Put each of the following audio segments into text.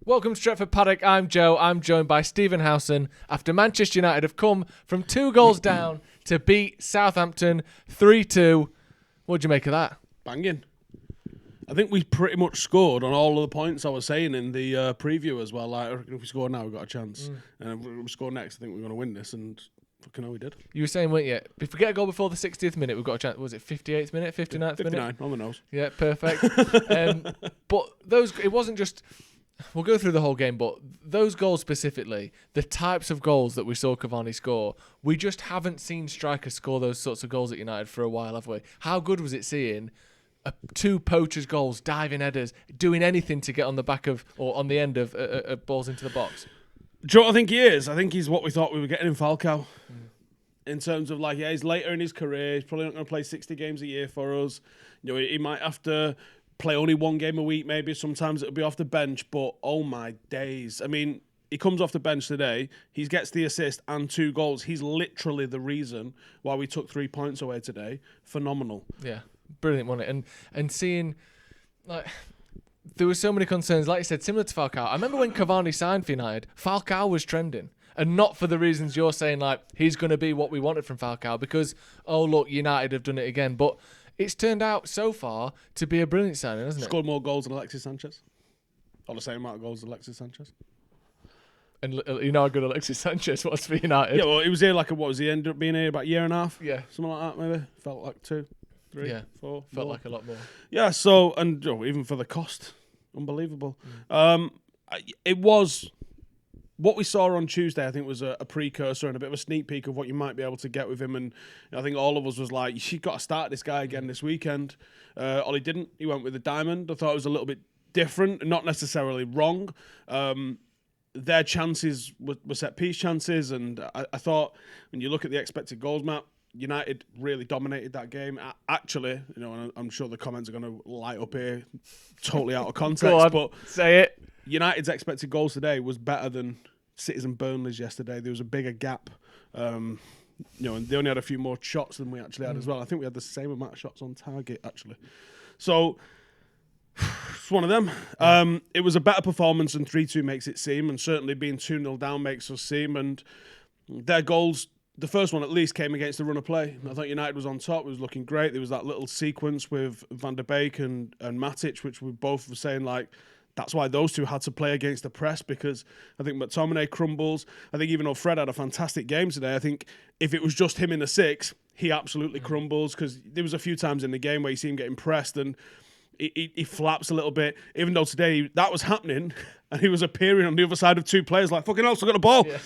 Welcome to Stretford Paddock. I'm Joe. I'm joined by Stephen Howson. After Manchester United have come from 2 goals down to beat Southampton 3-2. What'd you make of that? Banging. I think we pretty much scored on all of the points I was saying in the preview as well. Like, I reckon if we score now, we've got a chance. And if we score next, I think we're going to win this. And fucking hell, we did. You were saying, weren't you? If we get a goal before the 60th minute, we've got a chance. Was it 58th minute, 59th minute? 59, on the nose. Yeah, perfect. But it wasn't just... We'll go through the whole game, but those goals specifically, the types of goals that we saw Cavani score, we just haven't seen strikers score those sorts of goals at United for a while, have we? How good was it seeing 2 poachers' goals, diving headers, doing anything to get on the back of or on the end of balls into the box? Do you know what I think he is? I think he's what we thought we were getting in Falcao. In terms of he's later in his career, he's probably not going to play 60 games a year for us. You know, he might have to play only 1 game a week, maybe. Sometimes it'll be off the bench, but oh my days. I mean, he comes off the bench today, he gets the assist and 2 goals. He's literally the reason why we took 3 points away today. Phenomenal. Yeah, brilliant, wasn't it? And seeing, there were so many concerns, like you said, similar to Falcao. I remember when Cavani signed for United, Falcao was trending. And not for the reasons you're saying, he's going to be what we wanted from Falcao, because, oh, look, United have done it again. But it's turned out so far to be a brilliant signing, hasn't it? Scored more goals than Alexis Sanchez. Or the same amount of goals as Alexis Sanchez. And you know how good Alexis Sanchez was for United. Yeah, well, he was here what was he, ended up being here about a year and a half? Yeah. Something like that, maybe. Felt like 2, 3, 4. Felt like a lot more. Yeah, so, and even for the cost, unbelievable. It was... What we saw on Tuesday, I think, was a precursor and a bit of a sneak peek of what you might be able to get with him. And I think all of us was like, you've got to start this guy again this weekend. Ollie didn't. He went with the diamond. I thought it was a little bit different, not necessarily wrong. Their chances were set-piece chances. And I thought, when you look at the expected goals map, United really dominated that game. Actually, and I'm sure the comments are going to light up here, totally out of context. Go on, but say it. United's expected goals today was better than City's and Burnley's yesterday. There was a bigger gap. And they only had a few more shots than we actually had as well. I think we had the same amount of shots on target, actually. So, it's one of them. It was a better performance than 3-2 makes it seem, and certainly being 2-0 down makes us seem. And their goals, the first one at least, came against the run of play. I thought United was on top. It was looking great. There was that little sequence with Van der Beek and Matic, which we both were saying, that's why those two had to play against the press, because I think McTominay crumbles. I think even though Fred had a fantastic game today, I think if it was just him in the 6, he absolutely crumbles, because there was a few times in the game where you see him getting pressed and he flaps a little bit. Even though today that was happening and he was appearing on the other side of 2 players like, fucking hell, still got the ball. Yeah.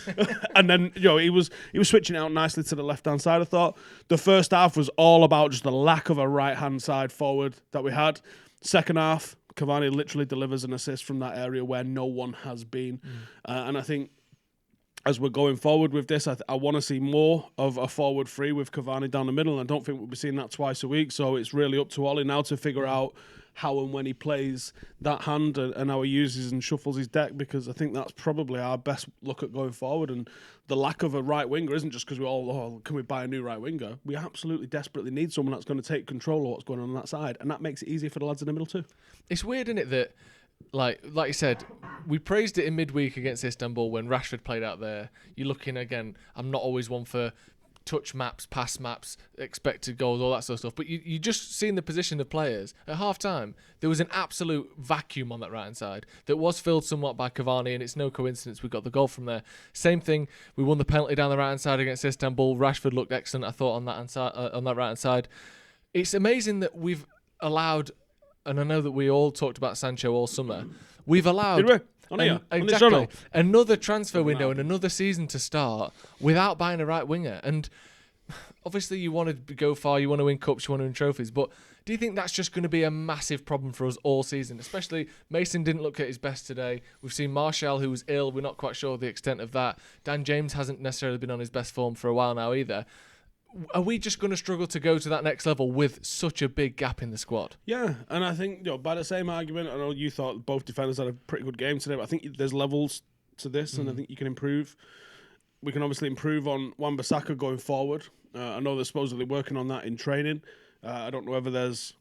And then, he was switching out nicely to the left-hand side. I thought the first half was all about just the lack of a right-hand side forward that we had. Second half, Cavani literally delivers an assist from that area where no one has been. And I think as we're going forward with this, I want to see more of a forward 3 with Cavani down the middle. And I don't think we'll be seeing that twice a week. So it's really up to Ollie now to figure out how and when he plays that hand and how he uses and shuffles his deck, because I think that's probably our best look at going forward. And the lack of a right winger isn't just because we all, can we buy a new right winger? We absolutely desperately need someone that's going to take control of what's going on that side, and that makes it easier for the lads in the middle too. It's weird, isn't it, that like you said, we praised it in midweek against Istanbul when Rashford played out there. You're looking again, I'm not always one for touch maps, pass maps, expected goals, all that sort of stuff. But you just seen the position of players. At half-time, there was an absolute vacuum on that right-hand side that was filled somewhat by Cavani, and it's no coincidence we got the goal from there. Same thing, we won the penalty down the right-hand side against Istanbul. Rashford looked excellent, I thought, on that right-hand side. It's amazing that we've allowed, and I know that we all talked about Sancho all summer, we've allowed... Exactly. Another transfer window and another season to start without buying a right winger. And obviously you want to go far, you want to win cups, you want to win trophies, but do you think that's just going to be a massive problem for us all season? Especially Mason didn't look at his best today. We've seen Martial, who was ill. We're not quite sure the extent of that. Dan James hasn't necessarily been on his best form for a while now either. Are we just going to struggle to go to that next level with such a big gap in the squad? Yeah, and I think by the same argument, I know you thought both defenders had a pretty good game today, but I think there's levels to this, and I think you can improve. We can obviously improve on Wan-Bissaka going forward. I know they're supposedly working on that in training. I don't know whether there's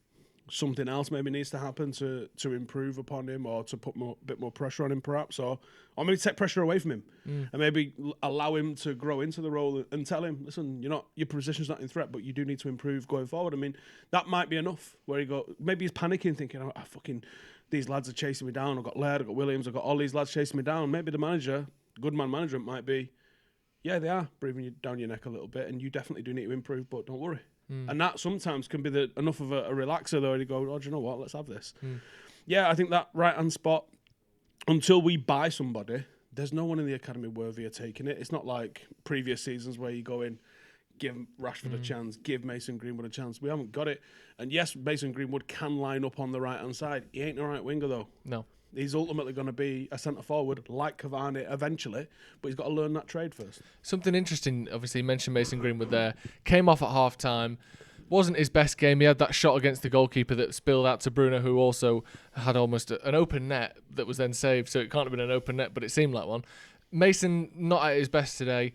something else maybe needs to happen to improve upon him, or to put a bit more pressure on him perhaps, or maybe take pressure away from him and maybe allow him to grow into the role and tell him, listen, your position's not in threat, but you do need to improve going forward. I mean, that might be enough where maybe he's panicking, thinking, these lads are chasing me down. I've got Laird, I've got Williams, I've got all these lads chasing me down. Maybe the manager, good man management might be, yeah, they are breathing you down your neck a little bit, and you definitely do need to improve, but don't worry. And that sometimes can be enough of a relaxer, though, and you go, oh, do you know what, let's have this. Yeah, I think that right-hand spot, until we buy somebody, there's no one in the academy worthy of taking it. It's not like previous seasons where you go in, give Rashford a chance, give Mason Greenwood a chance. We haven't got it. And yes, Mason Greenwood can line up on the right-hand side. He ain't the right winger, though. No. He's ultimately going to be a centre-forward like Cavani eventually, but he's got to learn that trade first. Something interesting, obviously, you mentioned Mason Greenwood there. Came off at half-time. Wasn't his best game. He had that shot against the goalkeeper that spilled out to Bruno, who also had almost an open net that was then saved, so it can't have been an open net, but it seemed like one. Mason, not at his best today.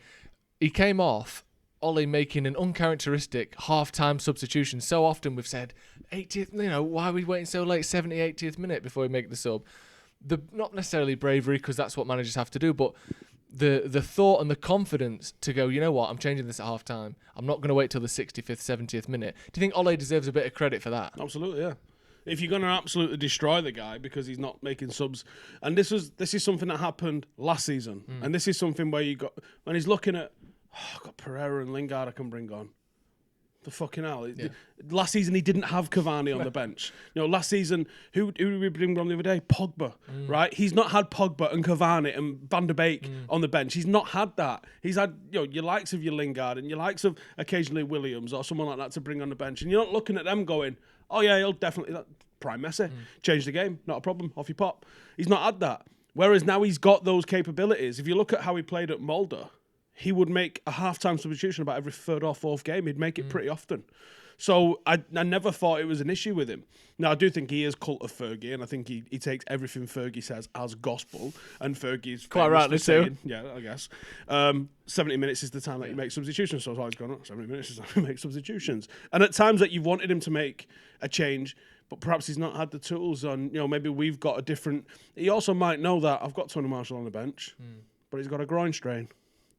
He came off, Ollie making an uncharacteristic half-time substitution. So often we've said, 80th, why are we waiting so late, 70th, 80th minute before we make the sub? Not necessarily bravery, because that's what managers have to do, but the thought and the confidence to go, you know what, I'm changing this at half-time. I'm not going to wait till the 65th, 70th minute. Do you think Ollie deserves a bit of credit for that? Absolutely, yeah. If you're going to absolutely destroy the guy because he's not making subs, and this is something that happened last season, and this is something where when he's looking at, I've got Pereira and Lingard I can bring on. The fucking hell. Yeah. Last season, he didn't have Cavani on the bench. Last season, who did we bring on the other day? Pogba, right? He's not had Pogba and Cavani and Van der Beek on the bench. He's not had that. He's had your likes of your Lingard and your likes of occasionally Williams or someone like that to bring on the bench. And you're not looking at them going, oh yeah, he'll definitely, prime Messi, change the game, not a problem, off you pop. He's not had that. Whereas now he's got those capabilities. If you look at how he played at Mulder, he would make a half-time substitution about every third or fourth game. He'd make it pretty often. So I never thought it was an issue with him. Now, I do think he is cult of Fergie, and I think he takes everything Fergie says as gospel, and Fergie's quite rightly too. Yeah, I guess. 70 minutes is the time that you make substitutions, so I was always going, 70 minutes is the time you make substitutions. And at times that you've wanted him to make a change, but perhaps he's not had the tools on, maybe we've got a different... He also might know that I've got Tony Marshall on the bench, but he's got a groin strain.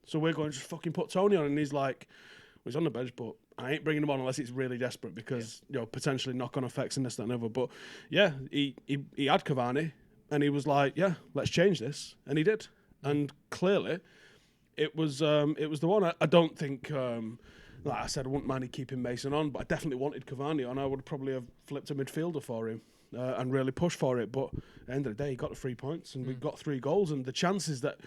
So we're going to just fucking put Tony on, and he's like, well, he's on the bench, but I ain't bringing him on unless it's really desperate because, potentially knock-on effects and this, that, and other. But, yeah, he had Cavani, and he was like, yeah, let's change this. And he did. And clearly, it was the one. I don't think, like I said, I wouldn't mind keeping Mason on, but I definitely wanted Cavani on. I would probably have flipped a midfielder for him and really pushed for it. But at the end of the day, he got the 3 points, and we got 3 goals. And the chances that...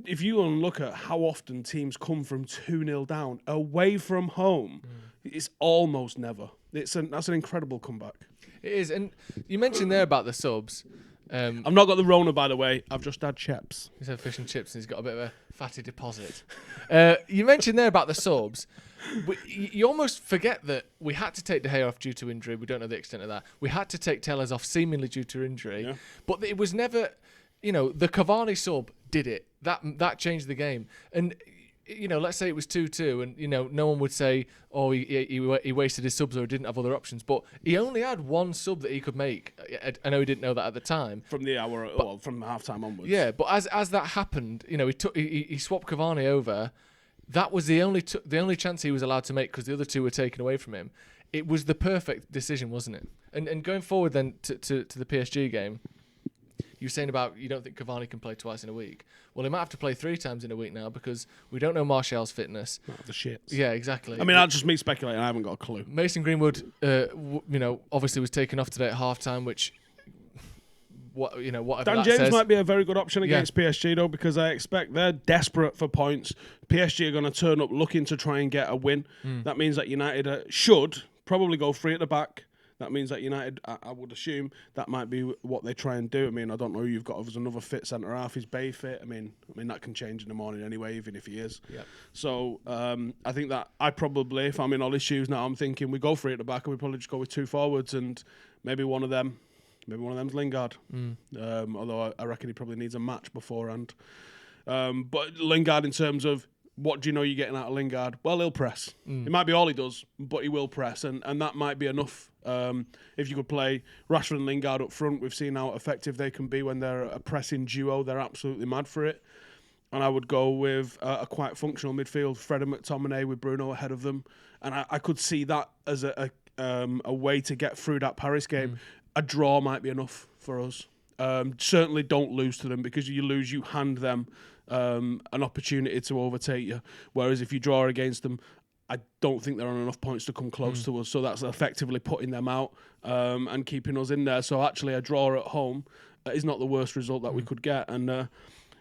If you look at how often teams come from 2-0 down away from home, it's almost never. That's an incredible comeback. It is, and you mentioned there about the subs. I've not got the Rona, by the way. I've just had chips. He's had fish and chips, and he's got a bit of a fatty deposit. You mentioned there about the subs. You almost forget that we had to take De Gea off due to injury. We don't know the extent of that. We had to take Tellez off seemingly due to injury, but it was never... the Cavani sub did it. That changed the game. And, let's say it was 2-2 and, no one would say, oh, he wasted his subs or he didn't have other options. But he only had one sub that he could make. I know he didn't know that at the time. From the hour, from half-time onwards. Yeah, but as that happened, he swapped Cavani over. That was the only chance he was allowed to make because the other two were taken away from him. It was the perfect decision, wasn't it? And going forward then to the PSG game, you were saying about you don't think Cavani can play twice in a week. Well, he might have to play 3 times in a week now because we don't know Martial's fitness. The shits. Yeah, exactly. I mean, that's just me speculating. I haven't got a clue. Mason Greenwood, obviously was taken off today at half-time, which, whatever Dan that James says. might be a very good option against PSG, though, because I expect they're desperate for points. PSG are going to turn up looking to try and get a win. That means that United should probably go 3 at the back. That means that United, I would assume, that might be what they try and do. I mean, I don't know who you've got. There's another fit centre-half. Is Bay fit? I mean, that can change in the morning anyway, even if he is. Yep. So I think that I probably, if I'm in Ollie's shoes now, I'm thinking we go 3 at the back and we probably just go with 2 forwards and maybe one of them's Lingard. Although I reckon he probably needs a match beforehand. But Lingard, in terms of what do you know you're getting out of Lingard? Well, he'll press. It might be all he does, but he will press, and that might be enough. If you could play Rashford and Lingard up front, we've seen how effective they can be when they're a pressing duo. They're absolutely mad for it. And I would go with a quite functional midfield, Fred and McTominay with Bruno ahead of them. And I could see that as a way to get through that Paris game. A draw might be enough for us. Certainly don't lose to them, because you lose, you hand them an opportunity to overtake you. Whereas if you draw against them, I don't think they're on enough points to come close to us. So that's effectively putting them out and keeping us in there. So actually a draw at home is not the worst result that we could get. And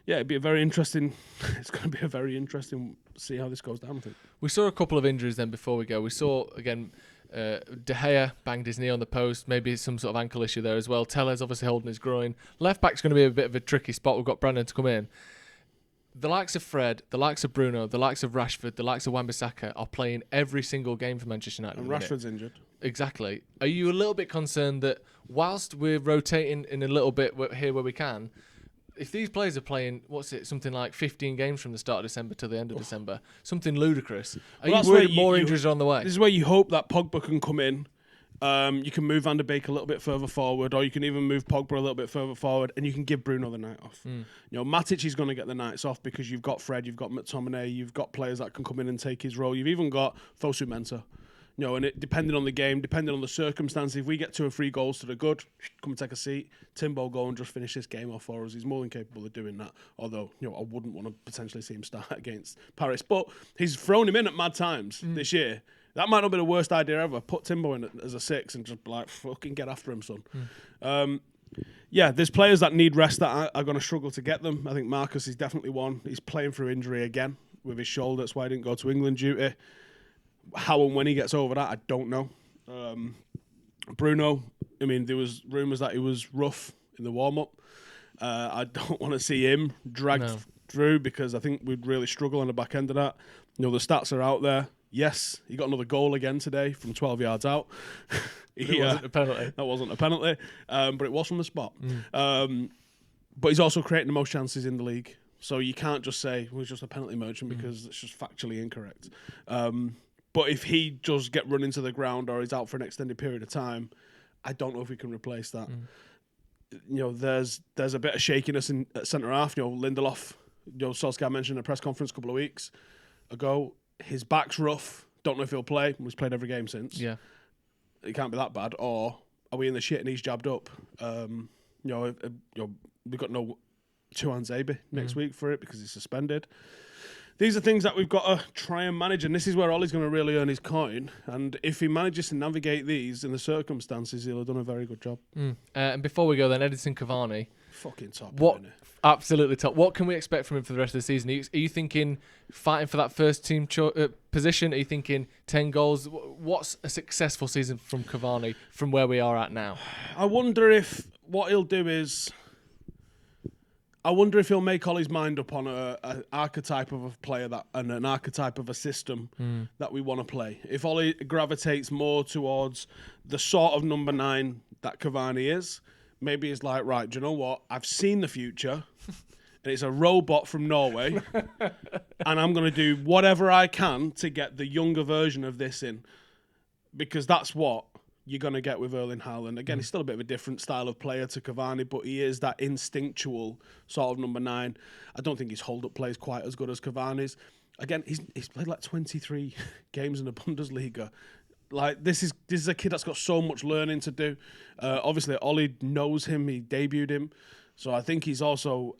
yeah, it'd be a very interesting. It's going to be a very interesting see how this goes down, I think. We saw a couple of injuries then before we go. We saw, again, De Gea banged his knee on the post. Maybe some sort of ankle issue there as well. Tellez obviously holding his groin. Left back's going to be a bit of a tricky spot. We've got Brandon to come in. The likes of Fred, the likes of Bruno, the likes of Rashford, the likes of Wan-Bissaka are playing every single game for Manchester United. And Rashford's injured. Exactly. Are you a little bit concerned that whilst we're rotating in a little bit here where we can, if these players are playing, something like 15 games from the start of December to the end of December, something ludicrous, are you worried more injuries are on the way? This is where you hope that Pogba can come in. You can move Van der Beek a little bit further forward, or you can even move Pogba a little bit further forward, and you can give Bruno the night off. Matic is going to get the nights off because you've got Fred, you've got McTominay, you've got players that can come in and take his role. You've even got Fosu Mensah. And it, depending on the game, depending on the circumstances, if we get 2 or 3 goals to the good, come and take a seat. Timbo, go and just finish this game off for us. He's more than capable of doing that. Although, I wouldn't want to potentially see him start against Paris. But he's thrown him in at mad times this year. That might not be the worst idea ever. Put Timbo in as a 6 and just fucking get after him, son. Yeah, there's players that need rest that are going to struggle to get them. I think Marcus is definitely one. He's playing through injury again with his shoulder. That's why he didn't go to England duty. How and when he gets over that, I don't know. Bruno, there was rumours that he was rough in the warm-up. I don't want to see him dragged through, because I think we'd really struggle on the back end of that. The stats are out there. Yes, he got another goal again today from 12 yards out. It wasn't a penalty. That wasn't a penalty, but it was from the spot. But he's also creating the most chances in the league. So you can't just say, well, he's just a penalty merchant, because it's just factually incorrect. But if he does get run into the ground or he's out for an extended period of time, I don't know if we can replace that. There's a bit of shakiness at centre half. Lindelof, Solskjær mentioned in a press conference a couple of weeks ago. His back's rough. Don't know if he'll play. He's played every game since. Yeah, it can't be that bad. Or are we in the shit and he's jabbed up? We've got no Tuanzebe next week for it because he's suspended. These are things that we've got to try and manage, and this is where Ollie's going to really earn his coin. And if he manages to navigate these in the circumstances, he'll have done a very good job. And before we go then, Edinson Cavani. Fucking top. Absolutely top. What can we expect from him for the rest of the season? Are you thinking fighting for that first team position? Are you thinking 10 goals? What's a successful season from Cavani from where we are at now? I wonder if what he'll do is... I wonder if he'll make Ollie's mind up on an archetype of a player and an archetype of a system that we want to play. If Ollie gravitates more towards the sort of number 9 that Cavani is, maybe he's like, right, do you know what? I've seen the future, and it's a robot from Norway, and I'm going to do whatever I can to get the younger version of this in, because that's what you're going to get with Erling Haaland. Again, he's still a bit of a different style of player to Cavani, but he is that instinctual sort of number 9. I don't think his hold-up play is quite as good as Cavani's. Again, he's played like 23 games in the Bundesliga. Like, this is a kid that's got so much learning to do. Obviously, Ollie knows him. He debuted him. So I think he's also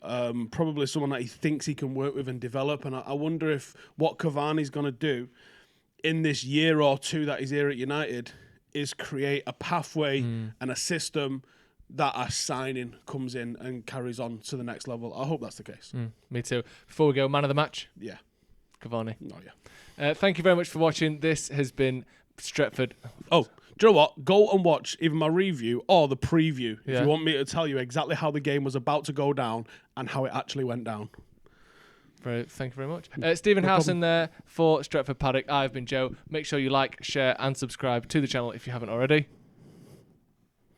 probably someone that he thinks he can work with and develop. And I wonder if what Cavani's going to do in this year or two that he's here at United is create a pathway and a system that a signing comes in and carries on to the next level. I hope that's the case. Me too. Before we go, man of the match? Yeah. Cavani. Oh, yeah. Thank you very much for watching. This has been Stretford. Oh, do you know what? Go and watch either my review or the preview if you want me to tell you exactly how the game was about to go down and how it actually went down. Thank you very much. Stephen Howson there for Stretford Paddock. I've been Joe. Make sure you like, share and subscribe to the channel if you haven't already.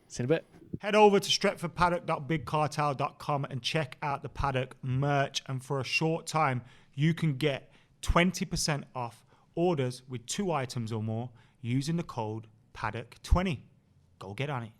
See you in a bit. Head over to stretfordpaddock.bigcartel.com and check out the Paddock merch. And for a short time, you can get 20% off orders with 2 items or more using the code Paddock20. Go get on it.